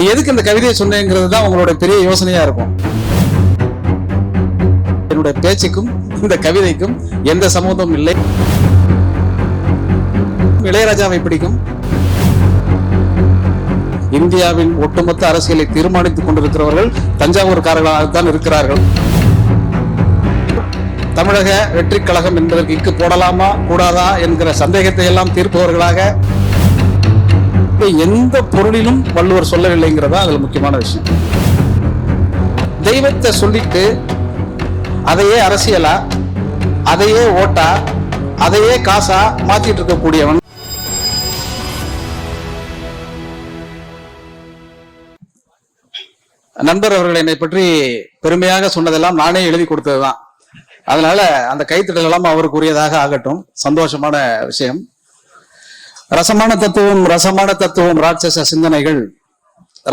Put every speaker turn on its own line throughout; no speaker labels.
எதுக்கு இந்த கவிதையை சொன்னேங்கிறது தான் உங்களோட பெரிய யோசனையா இருக்கும். என்னுடைய பேச்சுக்கும் இந்த கவிதைக்கும் எந்த சம்பந்தமும் இல்லை. இளையராஜாவை பிடிக்கும். இந்தியாவின் ஒட்டுமொத்த அரசியலை தீர்மானித்துக் கொண்டிருக்கிறவர்கள் தஞ்சாவூர்காரர்களாகத்தான் இருக்கிறார்கள். தமிழக வெற்றி கழகம் என்பதற்கு இக்கு போடலாமா கூடாதா என்கிற சந்தேகத்தை எல்லாம் தீர்ப்பவர்களாக எந்த பொருளிலும் வள்ளுவர் சொல்லவில்லைங்கிறதா அதுல முக்கியமான விஷயம். தெய்வத்தை சொல்லிட்டு அதையே அரசியலா, அதையே ஓட்டா, அதையே காசா மாத்திட்டு இருக்கக்கூடியவன். நண்பர் அவர்கள் என்னை பற்றி பெருமையாக சொன்னதெல்லாம் நானே எழுதி கொடுத்ததுதான். அதனால அந்த கைத்தட்டல் எல்லாம் அவருக்குரியதாக ஆகட்டும். சந்தோஷமான விஷயம். ரசமான தத்துவம் ராட்சச சிந்தனைகள்,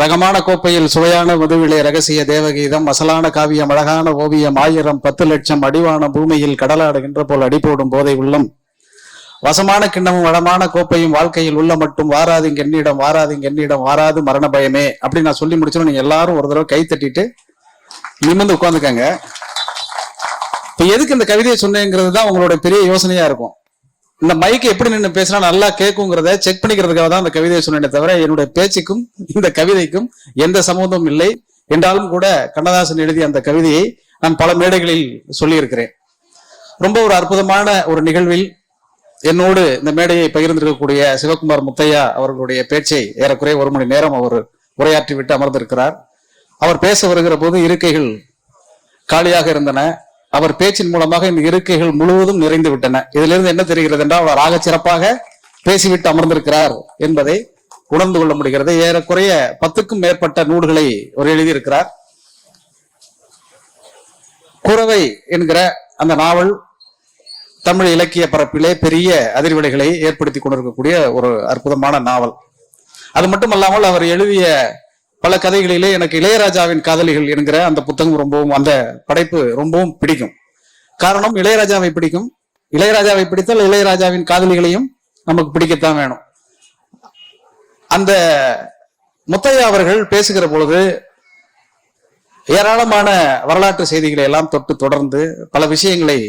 ரகமான கோப்பையில் சுவையான மதுவிலே ரகசிய தேவகீதம், மசலான காவியம் அழகான ஓவியம், 1000 10 லட்சம் அடிவான பூமியில் கடலாடுகின்ற போல் அடிபோடும் போதை உள்ளம், வசமான கிண்ணமும் வளமான கோப்பையும் வாழ்க்கையில் உள்ள மட்டும் வாராதிங்க என்னிடம் வாராது மரண பயமே அப்படின்னு நான் சொல்லி முடிச்சோம். நீங்க எல்லாரும் ஒரு தடவை கை தட்டிட்டு நிமிர்ந்து உட்கார்ந்துக்காங்க. இப்ப எதுக்கு இந்த கவிதையை சொன்னேங்கிறது தான் உங்களோட பெரிய யோசனையா இருக்கும். இந்த மைக்கு எப்படி நின்று பேசினா நல்லா கேட்குங்கிறத செக் பண்ணிக்கிறதுக்காக தான் இந்த கவிதையை சொன்னேனே தவிர என்னுடைய பேச்சுக்கும் இந்த கவிதைக்கும் எந்த சம்பந்தமும் இல்லை. என்றாலும் கூட கண்ணதாசன் எழுதிய அந்த கவிதையை நான் பல மேடைகளில் சொல்லியிருக்கிறேன். ரொம்ப ஒரு அற்புதமான ஒரு நிகழ்வில் என்னோடு இந்த மேடையை பகிர்ந்திருக்கக்கூடிய சிவகுமார் முத்தையா அவர்களுடைய பேச்சை ஏறக்குறைய 1 மணி நேரம் அவர் உரையாற்றி விட்டு அமர்ந்திருக்கிறார். அவர் பேச வருகிற போது இருக்கைகள் காலியாக இருந்தன. அவர் பேச்சின் மூலமாக இந்த இருக்கைகள் முழுவதும் நிறைந்து விட்டன. இதிலிருந்து என்ன தெரிகிறது என்றால் அவர் ஆக சிறப்பாக பேசிவிட்டு அமர்ந்திருக்கிறார் என்பதை உணர்ந்து கொள்ள முடிகிறது. ஏறக்குறைய 10க்கும் மேற்பட்ட நூல்களை அவர் எழுதியிருக்கிறார். குறவை என்கிற அந்த நாவல் தமிழ் இலக்கிய பரப்பிலே பெரிய அதிர்வலைகளை ஏற்படுத்தி கொண்டிருக்கக்கூடிய ஒரு அற்புதமான நாவல். அது மட்டுமல்லாமல் அவர் எழுதிய பல கதைகளிலே எனக்கு இளையராஜாவின் காதலிகள் என்கிற அந்த புத்தகம் ரொம்பவும், அந்த படைப்பு ரொம்பவும் பிடிக்கும். காரணம், இளையராஜாவை பிடிக்கும். இளையராஜாவை பிடித்தால் இளையராஜாவின் காதலிகளையும் நமக்கு பிடிக்கத்தான் வேணும். அந்த முத்தையா அவர்கள் பேசுகிற பொழுது ஏராளமான வரலாற்று செய்திகளை எல்லாம் தொட்டு தொடர்ந்து பல விஷயங்களை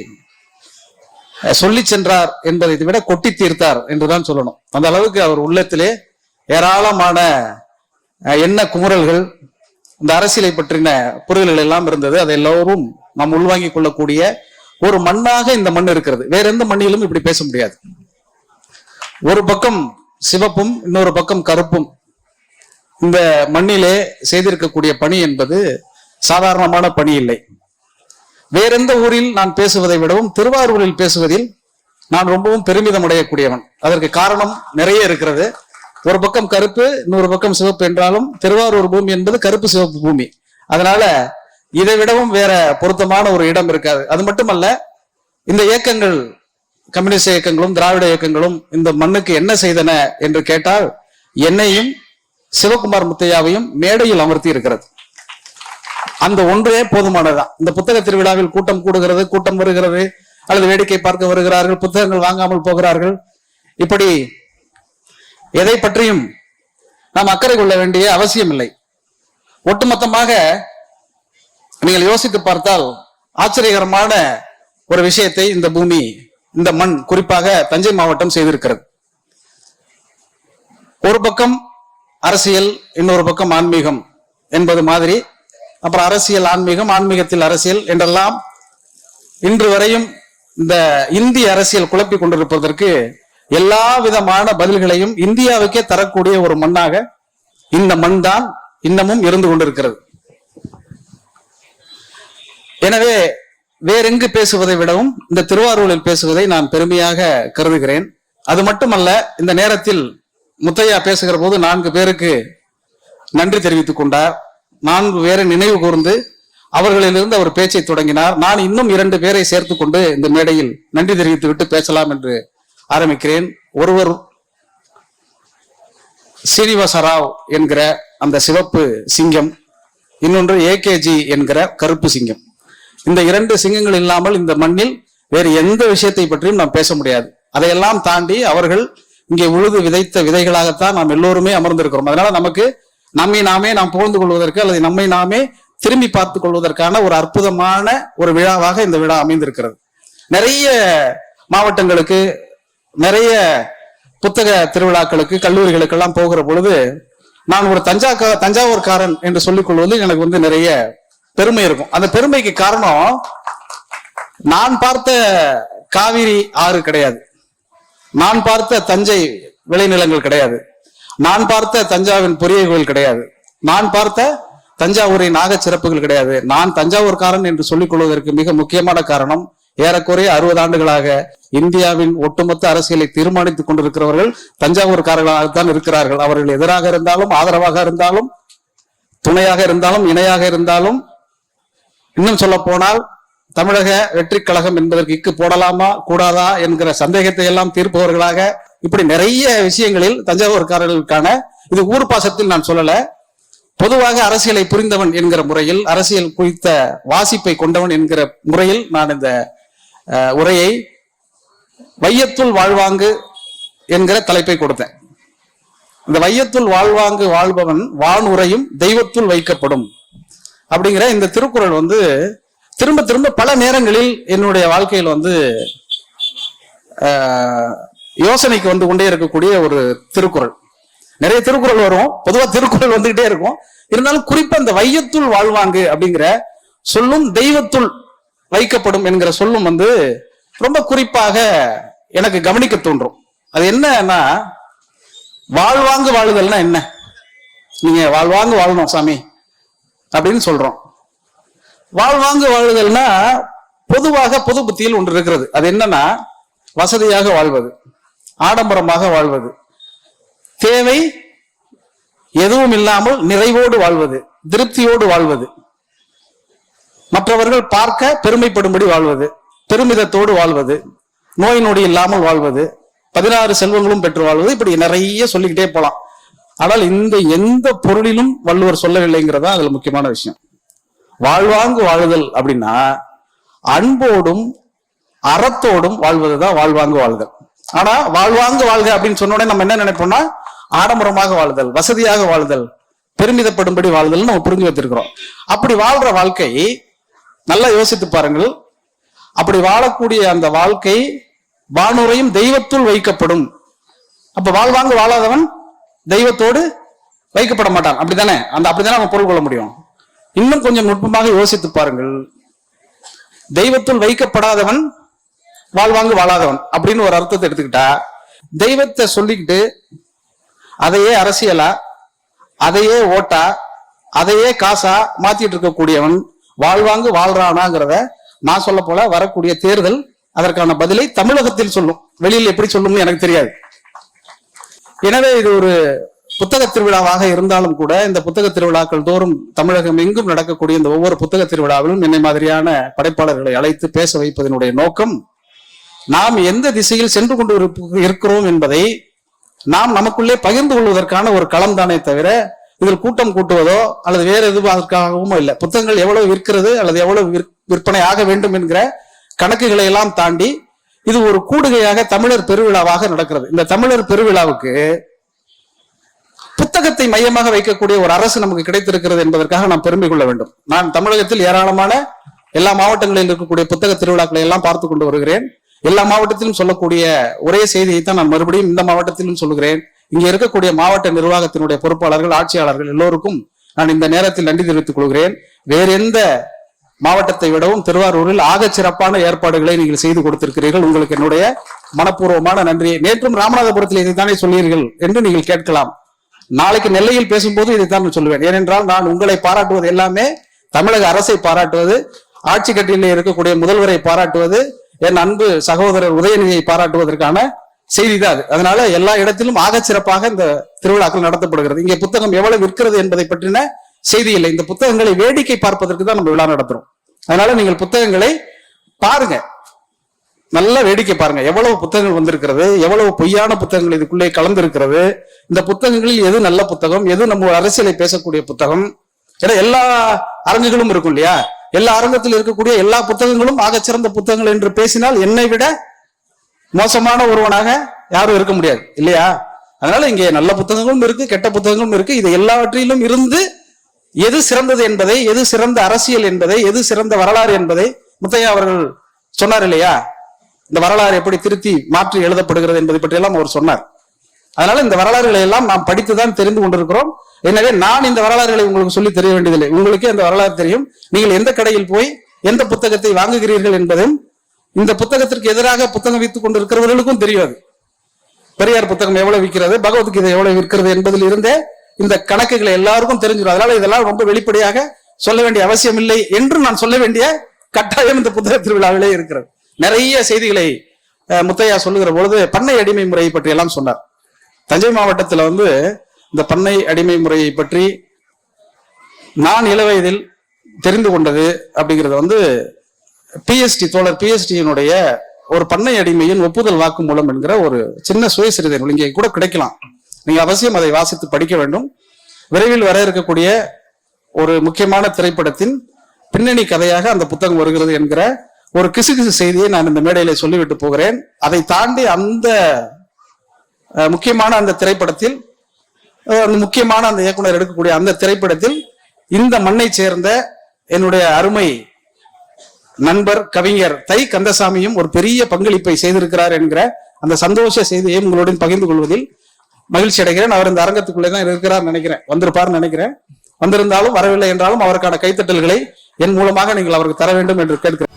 சொல்லி சென்றார் என்பதை விட கொட்டி தீர்த்தார் என்றுதான் சொல்லணும். அந்த அளவுக்கு அவர் உள்ளத்திலே ஏராளமான என்ன குமுறல்கள், இந்த அரசியலை பற்றின புரிதல்கள் எல்லாம் இருந்தது. அதை எல்லோரும் நாம் உள்வாங்கிக் கொள்ளக்கூடிய ஒரு மண்ணாக இந்த மண் இருக்கிறது. வேற எந்த மண்ணிலும் இப்படி பேச முடியாது. ஒரு பக்கம் சிவப்பும் இன்னொரு பக்கம் கருப்பும் இந்த மண்ணிலே செய்திருக்கக்கூடிய பணி என்பது சாதாரணமான பணி இல்லை. வேறெந்த ஊரில் நான் பேசுவதை விடவும் திருவாரூரில் பேசுவதில் நான் ரொம்பவும் பெருமிதம் அடையக்கூடியவன். அதற்கு காரணம் நிறைய இருக்கிறது. ஒரு பக்கம் கருப்பு, இன்னொரு பக்கம் சிவப்பு என்றாலும் திருவாரூர் பூமி என்பது கருப்பு சிவப்பு பூமி. அதனால இதை விடவும் வேற பொருத்தமான ஒரு இடம் இருக்காது. அது மட்டுமல்ல, இந்த இயக்கங்கள், கம்யூனிஸ்ட் இயக்கங்களும் திராவிட இயக்கங்களும் இந்த மண்ணுக்கு என்ன செய்தன என்று கேட்டால் என்னையும் சிவகுமார் முத்தையாவையும் மேடையில் அமர்த்தி இருக்கிறது. அந்த ஒன்றே போதுமானதுதான். இந்த புத்தக திருவிழாவில் கூட்டம் கூடுகிறது, கூட்டம் வருகிறது, அல்லது வேடிக்கை பார்க்க வருகிறார்கள், புத்தகங்கள் வாங்காமல் போகிறார்கள். இப்படி எதை பற்றியும் நாம் அக்கறை கொள்ள வேண்டிய அவசியம் இல்லை. ஒட்டுமொத்தமாக நீங்கள் யோசித்து பார்த்தால் ஆச்சரியகரமான ஒரு விஷயத்தை இந்த பூமி, இந்த மண், குறிப்பாக தஞ்சை மாவட்டம் செய்திருக்கிறது. ஒரு பக்கம் அரசியல், இன்னொரு பக்கம் ஆன்மீகம் என்பது மாதிரி, அப்புறம் அரசியல் ஆன்மீகம், ஆன்மீகத்தில் அரசியல் என்றெல்லாம் இன்று வரையும் இந்த இந்திய அரசியல் குழப்பி கொண்டிருப்பதற்கு எல்லா விதமான பதில்களையும் இந்தியாவுக்கே தரக்கூடிய ஒரு மண்ணாக இந்த மண் தான் இன்னமும் இருந்து கொண்டிருக்கிறது. எனவே வேறெங்கு பேசுவதை விடவும் இந்த திருவாரூரில் பேசுவதை நான் பெருமையாக கருதுகிறேன். அது மட்டுமல்ல, இந்த நேரத்தில் முத்தையா பேசுகிற போது 4 பேருக்கு நன்றி தெரிவித்துக் கொண்டார். 4 பேரை நினைவு கூர்ந்து அவர்களிலிருந்து அவர் பேச்சை தொடங்கினார். நான் இன்னும் 2 பேரை சேர்த்து கொண்டு இந்த மேடையில் நன்றி தெரிவித்து விட்டு பேசலாம் என்று ஆரம்பிக்கிறேன். ஒருவர் சீனிவாசராவ் என்கிற அந்த சிவப்பு சிங்கம், இன்னொன்று ஏகேஜி என்கிற கருப்பு சிங்கம். இந்த 2 சிங்கங்கள் இல்லாமல் இந்த மண்ணில் வேறு எந்த விஷயத்தை பற்றியும் நாம் பேச முடியாது. அதையெல்லாம் தாண்டி அவர்கள் இங்கே உழுது விதைத்த விதைகளாகத்தான் நாம் எல்லோருமே அமர்ந்திருக்கிறோம். அதனால நமக்கு நம்மை நாமே நாம் புகழ்ந்து கொள்வதற்கு அல்லது நம்மை நாமே திரும்பி பார்த்துக் கொள்வதற்கான ஒரு அற்புதமான ஒரு விழாவாக இந்த விழா அமைந்திருக்கிறது. நிறைய மாவட்டங்களுக்கு, நிறைய புத்தக திருவிழாக்களுக்கு, கல்லூரிகளுக்கெல்லாம் போகிற பொழுது நான் ஒரு தஞ்சாவூர்காரன் என்று சொல்லிக் கொள்வது எனக்கு நிறைய பெருமை இருக்கும். அந்த பெருமைக்கு காரணம், நான் பார்த்த காவிரி ஆறு கிடையாது, நான் பார்த்த தஞ்சை விளைநிலங்கள் கிடையாது, நான் பார்த்த தஞ்சாவின் பொரிய கோயில் கிடையாது, நான் பார்த்த தஞ்சாவூரின் நாக சிறப்புகள் கிடையாது. நான் தஞ்சாவூர்காரன் என்று சொல்லிக் கொள்வதற்கு மிக முக்கியமான காரணம், ஏறக்குறைய 60 ஆண்டுகளாக இந்தியாவின் ஒட்டுமொத்த அரசியலை தீர்மானித்துக் கொண்டிருக்கிறவர்கள் தஞ்சாவூர்காரர்களாகத்தான் இருக்கிறார்கள். அவர்கள் எதிராக இருந்தாலும், ஆதரவாக இருந்தாலும், துணையாக இருந்தாலும், இணையாக இருந்தாலும், இன்னும் சொல்ல போனால் தமிழக வெற்றி கழகம் என்பதற்கு இக்கு போடலாமா கூடாதா என்கிற சந்தேகத்தை எல்லாம் தீர்ப்பவர்களாக, இப்படி நிறைய விஷயங்களில் தஞ்சாவூர்காரர்களுக்கான, இது ஊர் பாசத்தில் நான் சொல்லல, பொதுவாக அரசியலை புரிந்தவன் என்கிற முறையில், அரசியல் குறித்த வாசிப்பை கொண்டவன் என்கிற முறையில் நான் இந்த உரையை வையத்துள் வாழ்வாங்கு என்கிற தலைப்பை கொடுத்தேன். இந்த வையத்துள் வாழ்வாங்கு வாழ்பவன் வானுரையும் தெய்வத்துள் வைக்கப்படும் அப்படிங்கிற இந்த திருக்குறள் திரும்ப திரும்ப பல நேரங்களில் என்னுடைய வாழ்க்கையில் யோசனைக்கு கொண்டே இருக்கக்கூடிய ஒரு திருக்குறள். நிறைய திருக்குறள் வரும், பொதுவா திருக்குறள் வந்துகிட்டே இருக்கும். இருந்தாலும் குறிப்பா இந்த வையத்துள் வாழ்வாங்கு அப்படிங்கிற சொல்லும், தெய்வத்துள் வைக்கப்படும் என்கிற சொல்லும் ரொம்ப குறிப்பாக எனக்கு கவனிக்க தோன்றும். அது என்னன்னா, வாழ்வாங்கு வாழுதல்னா என்ன? நீங்க வாழ்வாங்கு வாழணும் சாமி அப்படின்னு சொல்றோம். வாழ்வாங்கு வாழுதல்னா பொதுவாக பொது புத்தியில் ஒன்று இருக்கிறது. அது என்னன்னா, வசதியாக வாழ்வது, ஆடம்பரமாக வாழ்வது, தேவை எதுவும் இல்லாமல் நிறைவோடு வாழ்வது, திருப்தியோடு வாழ்வது, மற்றவர்கள் பார்க்க பெருமைப்படும்படி வாழ்வது, பெருமிதத்தோடு வாழ்வது, நோய் நொடி இல்லாமல் வாழ்வது, 16 செல்வங்களும் பெற்று வாழ்வது, இப்படி நிறைய சொல்லிக்கிட்டே போலாம். ஆனால் இந்த எந்த பொருளிலும் வள்ளுவர் சொல்லவில்லைங்கிறதா அதுல முக்கியமான விஷயம். வாழ்வாங்கு வாழுதல் அப்படின்னா அன்போடும் அறத்தோடும் வாழ்வதுதான் வாழ்வாங்கு வாழ்தல். ஆனா வாழ்வாங்கு வாழ்க அப்படின்னு சொன்ன உடனே நம்ம என்ன நினைப்போம்னா, ஆடம்பரமாக வாழ்தல், வசதியாக வாழ்தல், பெருமிதப்படும்படி வாழ்தல் நம்ம புரிஞ்சு வச்சிருக்கிறோம். அப்படி வாழ்ற வாழ்க்கை நல்லா யோசித்து பாருங்கள். அப்படி வாழக்கூடிய அந்த வாழ்க்கை வானுரையும் தெய்வத்துள் வைக்கப்படும். அப்ப வாழ்வாங்கு வாழாதவன் தெய்வத்தோடு வைக்கப்பட மாட்டான், அப்படித்தானே? அப்படித்தானே நம்ம பொருள் கொள்ள முடியும். இன்னும் கொஞ்சம் நுட்பமாக யோசித்து பாருங்கள். தெய்வத்துள் வைக்கப்படாதவன் வாழ்வாங்கு வாழாதவன் அப்படின்னு ஒரு அர்த்தத்தை எடுத்துக்கிட்டா, தெய்வத்தை சொல்லிக்கிட்டு அதையே அரசியலா, அதையே ஓட்டா, அதையே காசா மாத்திட்டு இருக்கக்கூடியவன் வாழ்வாங்கு வாழ்றானாங்கிறத நான் சொல்ல போல வரக்கூடிய தேர்தல் அதற்கான பதிலை தமிழகத்தில் சொல்லும். வெளியில் எப்படி சொல்லும்னு எனக்கு தெரியாது. எனவே இது ஒரு புத்தக திருவிழாவாக இருந்தாலும் கூட, இந்த புத்தக திருவிழாக்கள் தோறும் தமிழகம் எங்கும் நடக்கக்கூடிய இந்த ஒவ்வொரு புத்தக திருவிழாவிலும் என்னை மாதிரியான படைப்பாளர்களை அழைத்து பேச வைப்பதனுடைய நோக்கம், நாம் எந்த திசையில் சென்று கொண்டு இருக்கிறோம் என்பதை நாம் நமக்குள்ளே பகிர்ந்து கொள்வதற்கான ஒரு களம் தானே தவிர, இதில் கூட்டம் கூட்டுவதோ அல்லது வேற எதுவாகவும் இல்லை. புத்தகங்கள் எவ்வளவு விற்கிறது அல்லது எவ்வளவு விற்பனை ஆக வேண்டும் என்கிற கணக்குகளை எல்லாம் தாண்டி இது ஒரு கூடுகையாக தமிழர் பெருவிழாவாக நடக்கிறது. இந்த தமிழர் பெருவிழாவுக்கு புத்தகத்தை மையமாக வைக்கக்கூடிய ஒரு அரசு நமக்கு கிடைத்திருக்கிறது என்பதற்காக நாம் பெருமை கொள்ள வேண்டும். நான் தமிழகத்தில் ஏராளமான எல்லா மாவட்டங்களில் இருக்கக்கூடிய புத்தக திருவிழாக்களை எல்லாம் பார்த்து கொண்டு வருகிறேன். எல்லா மாவட்டத்திலும் சொல்லக்கூடிய ஒரே செய்தியை தான் நான் மறுபடியும் இந்த மாவட்டத்திலும் சொல்லுகிறேன். இங்க இருக்கக்கூடிய மாவட்ட நிர்வாகத்தினுடைய பொறுப்பாளர்கள், ஆட்சியாளர்கள் எல்லோருக்கும் நான் இந்த நேரத்தில் நன்றி தெரிவித்துக் கொள்கிறேன். வேற எந்த மாவட்டத்தை விடவும் திருவாரூரில் ஆக சிறப்பான ஏற்பாடுகளை நீங்கள் செய்து கொடுத்திருக்கிறீர்கள். உங்களுக்கு என்னுடைய மனப்பூர்வமான நன்றியை. நேற்றும் ராமநாதபுரத்தில் இதைத்தானே சொல்லீர்கள் என்று நீங்கள் கேட்கலாம். நாளைக்கு நெல்லையில் பேசும்போது இதைத்தான் நான் சொல்லுவேன். ஏனென்றால் நான் உங்களை பாராட்டுவது எல்லாமே தமிழக அரசை பாராட்டுவது, ஆட்சி கட்டிலே இருக்கக்கூடிய முதல்வரை பாராட்டுவது, என் அன்பு சகோதரர் உதயநிதியை பாராட்டுவதற்கான செய்தி தான் அது. அதனால எல்லா இடத்திலும் ஆக சிறப்பாக இந்த திருவிழாக்கள் நடத்தப்படுகிறது. இங்கே புத்தகம் எவ்வளவு விற்கிறது என்பதை பற்றின செய்தி இல்லை. இந்த புத்தகங்களை வேடிக்கை பார்ப்பதற்கு தான் நம்ம விழா நடத்துறோம். அதனால நீங்கள் புத்தகங்களை பாருங்க, நல்லா வேடிக்கை பாருங்க. எவ்வளவு புத்தகங்கள் வந்திருக்கிறது, எவ்வளவு பொய்யான புத்தகங்கள் இதுக்குள்ளே கலந்திருக்கிறது, இந்த புத்தகங்களில் எது நல்ல புத்தகம், எது நம்ம அரசியலை பேசக்கூடிய புத்தகம். ஏன்னா எல்லா அரங்குகளும் இருக்கும் இல்லையா, எல்லா அரங்கத்தில் இருக்கக்கூடிய எல்லா புத்தகங்களும் ஆகச்சிறந்த புத்தகங்கள் என்று பேசினால் என்னை விட மோசமான ஒருவனாக யாரும் இருக்க முடியாது இல்லையா? அதனால இங்கே நல்ல புத்தகங்களும் இருக்கு, கெட்ட புத்தகங்களும் இருக்கு. இது எல்லாவற்றிலும் இருந்து எது சிறந்தது என்பதை, எது சிறந்த அரசியல் என்பதை, எது சிறந்த வரலாறு என்பதை முத்தையா அவர்கள் சொன்னார் இல்லையா? இந்த வரலாறு எப்படி திருத்தி மாற்றி எழுதப்படுகிறது என்பதை பற்றி எல்லாம் அவர் சொன்னார். அதனால இந்த வரலாறுகளை எல்லாம் நாம் படித்துதான் தெரிந்து கொண்டிருக்கிறோம். எனவே நான் இந்த வரலாறுகளை உங்களுக்கு சொல்லி தெரிய வேண்டியதில்லை, உங்களுக்கே அந்த வரலாறு தெரியும். நீங்கள் எந்த கடையில் போய் எந்த புத்தகத்தை வாங்குகிறீர்கள் என்பதும் இந்த புத்தகத்திற்கு எதிராக புத்தகம் வித்துக் கொண்டிருக்கிறவர்களுக்கும் தெரியாது. பெரியார் புத்தகம் எவ்வளவு விற்கிறது, பகவத்கீதை எவ்வளவு விற்கிறது என்பதில் இருந்தே இந்த கணக்குகளை எல்லாருக்கும் தெரிஞ்சிடும். அதனால இதெல்லாம் ரொம்ப வெளிப்படையாக சொல்ல வேண்டிய அவசியம் இல்லை என்று நான் சொல்ல வேண்டிய கட்டாயம் இந்த புத்தக திருவிழாவிலே இருக்கிறது. நிறைய செய்திகளை முத்தையா சொல்லுகிற பொழுது பண்ணை அடிமை முறையை பற்றி எல்லாம் சொன்னார். தஞ்சை மாவட்டத்தில் இந்த பண்ணை அடிமை முறையை பற்றி நான் இளவயதில் தெரிந்து கொண்டது அப்படிங்கிறது பிஎஸ்டி தோழர் பிஎஸ்டியினுடைய ஒரு பண்ணை அடிமையின் ஒப்புதல் வாக்கு மூலம் என்கிற ஒரு சின்ன சுயசரிதை நூல் இங்கே கூட கிடைக்கலாம். நீங்க அவசியம் அதை வாசித்து படிக்க வேண்டும். விரைவில் வர இருக்கக்கூடிய ஒரு முக்கியமான திரைப்படத்தின் பின்னணி கதையாக அந்த புத்தகம் வருகிறது என்கிற ஒரு கிசுகிசு செய்தியை நான் இந்த மேடையில சொல்லிவிட்டு போகிறேன். அதை தாண்டி அந்த முக்கியமான அந்த திரைப்படத்தில், முக்கியமான அந்த இயக்குனர் எடுக்கக்கூடிய அந்த திரைப்படத்தில் இந்த மண்ணை சேர்ந்த என்னுடைய அருமை நண்பர் கவிஞர் தை கந்தசாமியும் ஒரு பெரிய பங்களிப்பை செய்திருக்கிறார் என்கிற அந்த சந்தோஷ செய்தியை உங்களுடன் பகிர்ந்து கொள்வதில் மகிழ்ச்சி அடைகிறேன். அவர் இந்த அரங்கத்துக்குள்ளே தான் இருக்கிறார் நினைக்கிறேன், வந்திருப்பார்னு நினைக்கிறேன். வந்திருந்தாலும் வரவில்லை என்றாலும் அவருக்கான கைத்தட்டல்களை என் மூலமாக நீங்கள் அவருக்கு தர வேண்டும் என்று கேட்கிறேன்.